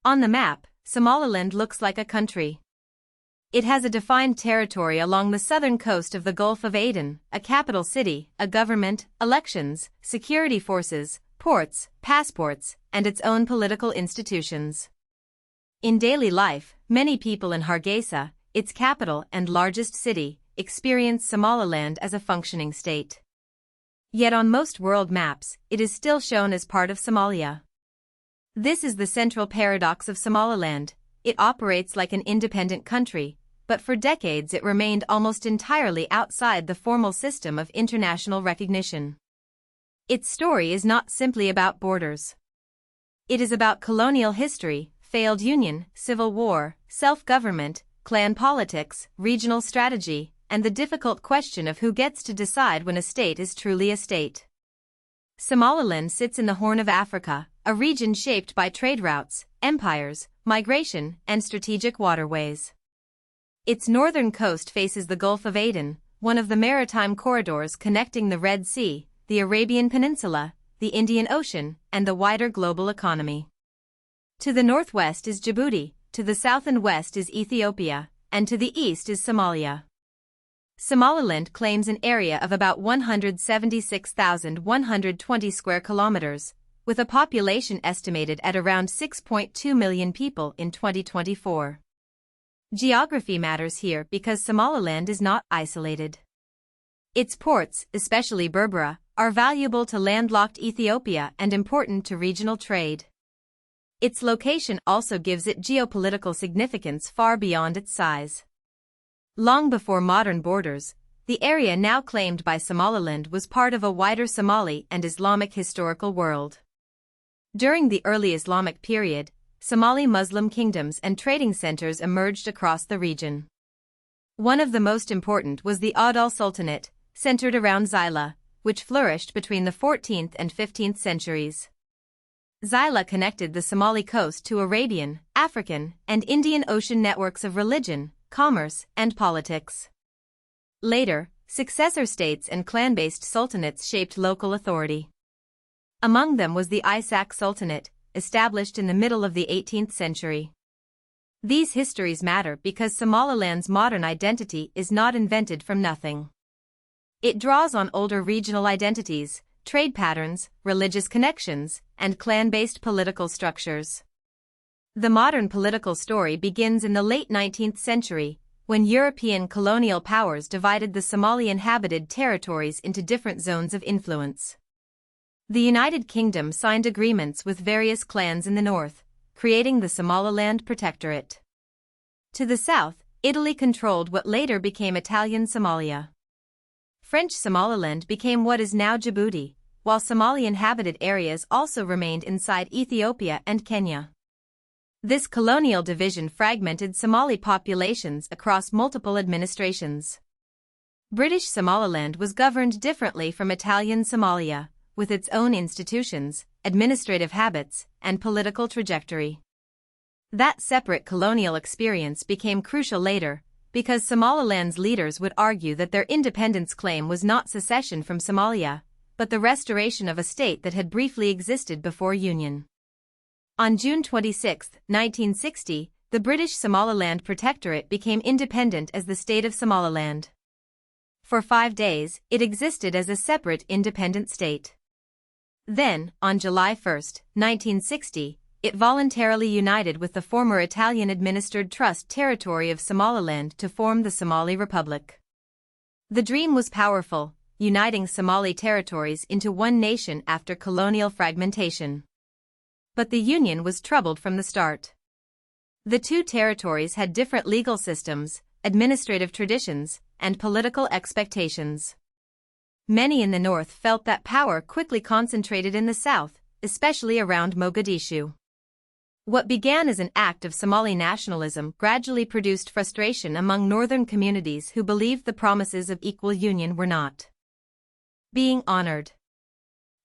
On the map, Somaliland looks like a country. It has a defined territory along the southern coast of the Gulf of Aden, a capital city, a government, elections, security forces, ports, passports, and its own political institutions. In daily life, many people in Hargeisa, its capital and largest city, experience Somaliland as a functioning state. Yet on most world maps, it is still shown as part of Somalia. This is the central paradox of Somaliland. It operates like an independent country, but for decades it remained almost entirely outside the formal system of international recognition. Its story is not simply about borders. It is about colonial history, failed union, civil war, self-government, clan politics, regional strategy, and the difficult question of who gets to decide when a state is truly a state. Somaliland sits in the Horn of Africa, a region shaped by trade routes, empires, migration, and strategic waterways. Its northern coast faces the Gulf of Aden, one of the maritime corridors connecting the Red Sea, the Arabian Peninsula, the Indian Ocean, and the wider global economy. To the northwest is Djibouti, to the south and west is Ethiopia, and to the east is Somalia. Somaliland claims an area of about 176,120 square kilometers, with a population estimated at around 6.2 million people in 2024. Geography matters here because Somaliland is not isolated. Its ports, especially Berbera, are valuable to landlocked Ethiopia and important to regional trade. Its location also gives it geopolitical significance far beyond its size. Long before modern borders, the area now claimed by Somaliland was part of a wider Somali and Islamic historical world. During the early Islamic period, Somali Muslim kingdoms and trading centers emerged across the region. One of the most important was the Adal Sultanate, centered around Zila, which flourished between the 14th and 15th centuries. Zila connected the Somali coast to Arabian, African, and Indian Ocean networks of religion, commerce, and politics. Later, successor states and clan-based sultanates shaped local authority. Among them was the Isaaq Sultanate, established in the middle of the 18th century. These histories matter because Somaliland's modern identity is not invented from nothing. It draws on older regional identities, trade patterns, religious connections, and clan-based political structures. The modern political story begins in the late 19th century, when European colonial powers divided the Somali-inhabited territories into different zones of influence. The United Kingdom signed agreements with various clans in the north, creating the Somaliland Protectorate. To the south, Italy controlled what later became Italian Somalia. French Somaliland became what is now Djibouti, while Somali-inhabited areas also remained inside Ethiopia and Kenya. This colonial division fragmented Somali populations across multiple administrations. British Somaliland was governed differently from Italian Somalia, with its own institutions, administrative habits, and political trajectory. That separate colonial experience became crucial later, because Somaliland's leaders would argue that their independence claim was not secession from Somalia, but the restoration of a state that had briefly existed before union. On June 26, 1960, the British Somaliland Protectorate became independent as the state of Somaliland. For 5 days, it existed as a separate independent state. Then, on July 1, 1960, it voluntarily united with the former Italian-administered Trust Territory of Somaliland to form the Somali Republic. The dream was powerful, uniting Somali territories into one nation after colonial fragmentation. But the union was troubled from the start. The two territories had different legal systems, administrative traditions, and political expectations. Many in the north felt that power quickly concentrated in the south, especially around Mogadishu. What began as an act of Somali nationalism gradually produced frustration among northern communities who believed the promises of equal union were not being honored.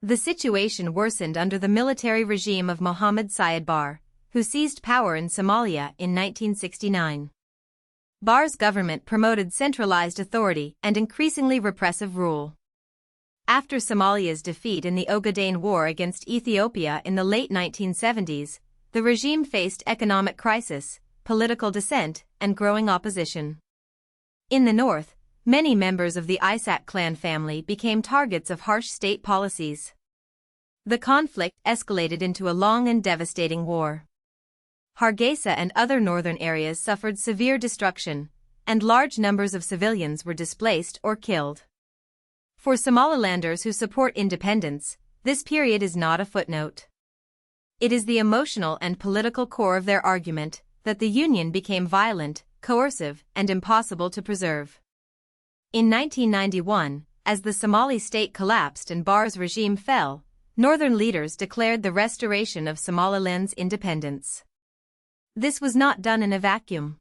The situation worsened under the military regime of Mohammed Siad Barre, who seized power in Somalia in 1969. Barre's government promoted centralized authority and increasingly repressive rule. After Somalia's defeat in the Ogaden War against Ethiopia in the late 1970s, the regime faced economic crisis, political dissent, and growing opposition. In the north, many members of the Isaaq clan family became targets of harsh state policies. The conflict escalated into a long and devastating war. Hargeisa and other northern areas suffered severe destruction, and large numbers of civilians were displaced or killed. For Somalilanders who support independence, this period is not a footnote. It is the emotional and political core of their argument that the union became violent, coercive, and impossible to preserve. In 1991, as the Somali state collapsed and Barre's regime fell, northern leaders declared the restoration of Somaliland's independence. This was not done in a vacuum.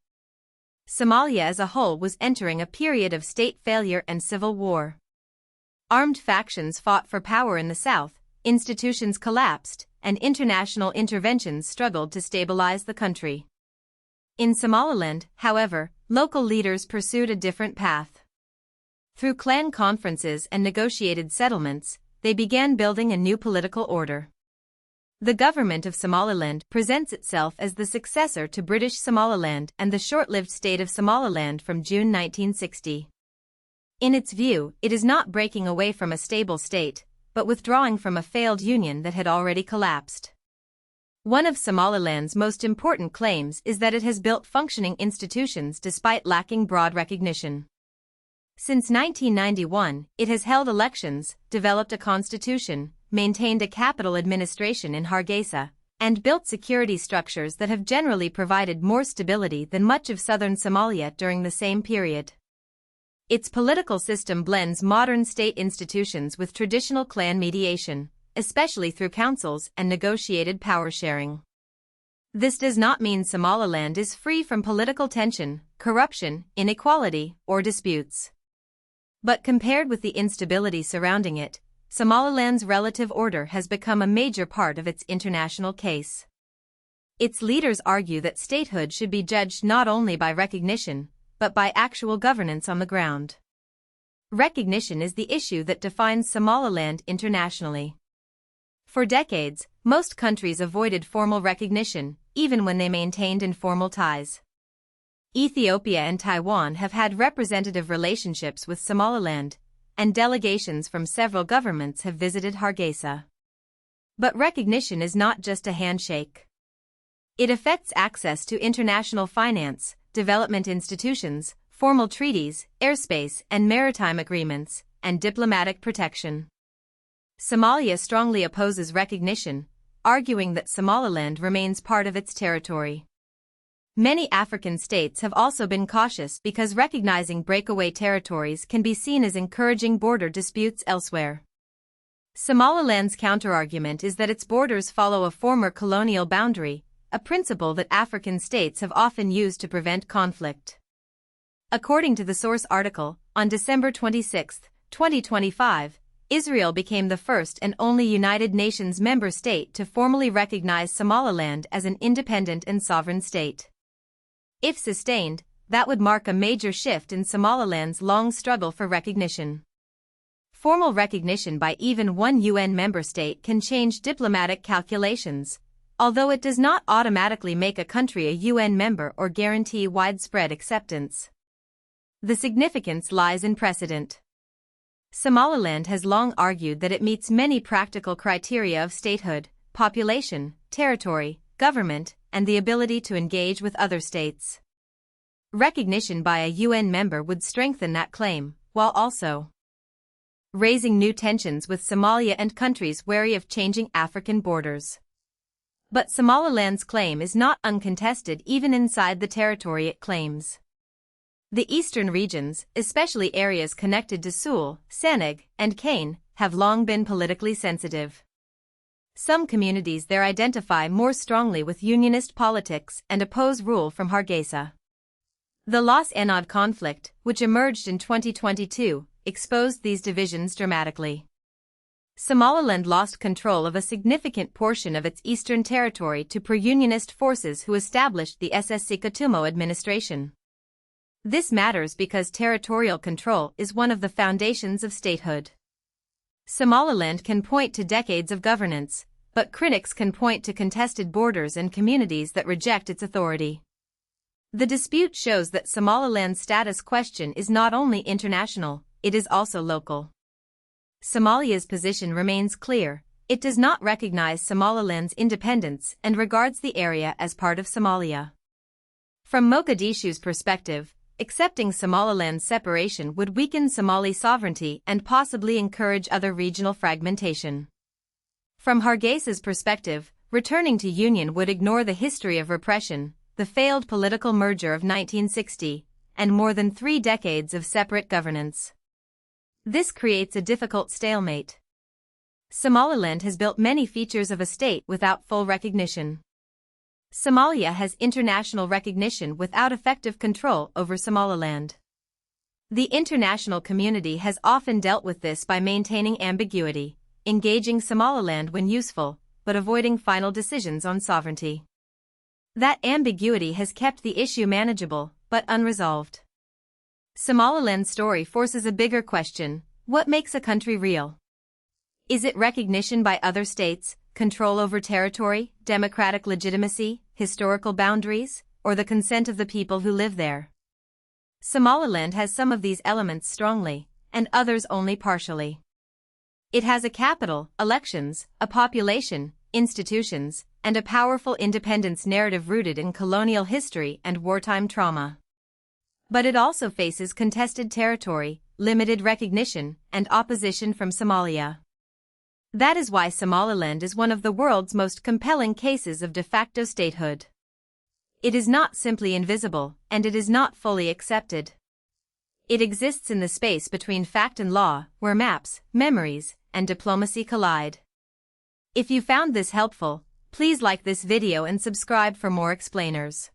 Somalia as a whole was entering a period of state failure and civil war. Armed factions fought for power in the south, institutions collapsed, and international interventions struggled to stabilize the country. In Somaliland, however, local leaders pursued a different path. Through clan conferences and negotiated settlements, they began building a new political order. The government of Somaliland presents itself as the successor to British Somaliland and the short-lived state of Somaliland from June 1960. In its view, it is not breaking away from a stable state, but withdrawing from a failed union that had already collapsed. One of Somaliland's most important claims is that it has built functioning institutions despite lacking broad recognition. Since 1991, it has held elections, developed a constitution, maintained a capital administration in Hargeisa, and built security structures that have generally provided more stability than much of southern Somalia during the same period. Its political system blends modern state institutions with traditional clan mediation, especially through councils and negotiated power sharing. This does not mean Somaliland is free from political tension, corruption, inequality, or disputes. But compared with the instability surrounding it, Somaliland's relative order has become a major part of its international case. Its leaders argue that statehood should be judged not only by recognition, but by actual governance on the ground. Recognition is the issue that defines Somaliland internationally. For decades, most countries avoided formal recognition, even when they maintained informal ties. Ethiopia and Taiwan have had representative relationships with Somaliland, and delegations from several governments have visited Hargeisa. But recognition is not just a handshake. It affects access to international finance, development institutions, formal treaties, airspace and maritime agreements, and diplomatic protection. Somalia strongly opposes recognition, arguing that Somaliland remains part of its territory. Many African states have also been cautious because recognizing breakaway territories can be seen as encouraging border disputes elsewhere. Somaliland's counterargument is that its borders follow a former colonial boundary, a principle that African states have often used to prevent conflict. According to the source article, on December 26, 2025, Israel became the first and only United Nations member state to formally recognize Somaliland as an independent and sovereign state. If sustained, that would mark a major shift in Somaliland's long struggle for recognition. Formal recognition by even one UN member state can change diplomatic calculations, although it does not automatically make a country a UN member or guarantee widespread acceptance. The significance lies in precedent. Somaliland has long argued that it meets many practical criteria of statehood, population, territory, government, and the ability to engage with other states. Recognition by a UN member would strengthen that claim, while also raising new tensions with Somalia and countries wary of changing African borders. But Somaliland's claim is not uncontested even inside the territory it claims. The eastern regions, especially areas connected to Sool, Seneg, and Kane, have long been politically sensitive. Some communities there identify more strongly with unionist politics and oppose rule from Hargeisa. The Los Anod conflict, which emerged in 2022, exposed these divisions dramatically. Somaliland lost control of a significant portion of its eastern territory to pro-unionist forces who established the SSC-Khatumo administration. This matters because territorial control is one of the foundations of statehood. Somaliland can point to decades of governance, but critics can point to contested borders and communities that reject its authority. The dispute shows that Somaliland's status question is not only international, it is also local. Somalia's position remains clear. It does not recognize Somaliland's independence and regards the area as part of Somalia. From Mogadishu's perspective, accepting Somaliland's separation would weaken Somali sovereignty and possibly encourage other regional fragmentation. From Hargeysa's perspective, returning to union would ignore the history of repression, the failed political merger of 1960, and more than 3 decades of separate governance. This creates a difficult stalemate. Somaliland has built many features of a state without full recognition. Somalia has international recognition without effective control over Somaliland. The international community has often dealt with this by maintaining ambiguity, engaging Somaliland when useful, but avoiding final decisions on sovereignty. That ambiguity has kept the issue manageable, but unresolved. Somaliland's story forces a bigger question: what makes a country real? Is it recognition by other states, control over territory, democratic legitimacy, historical boundaries, or the consent of the people who live there? Somaliland has some of these elements strongly, and others only partially. It has a capital, elections, a population, institutions, and a powerful independence narrative rooted in colonial history and wartime trauma. But it also faces contested territory, limited recognition, and opposition from Somalia. That is why Somaliland is one of the world's most compelling cases of de facto statehood. It is not simply invisible, and it is not fully accepted. It exists in the space between fact and law, where maps, memories, and diplomacy collide. If you found this helpful, please like this video and subscribe for more explainers.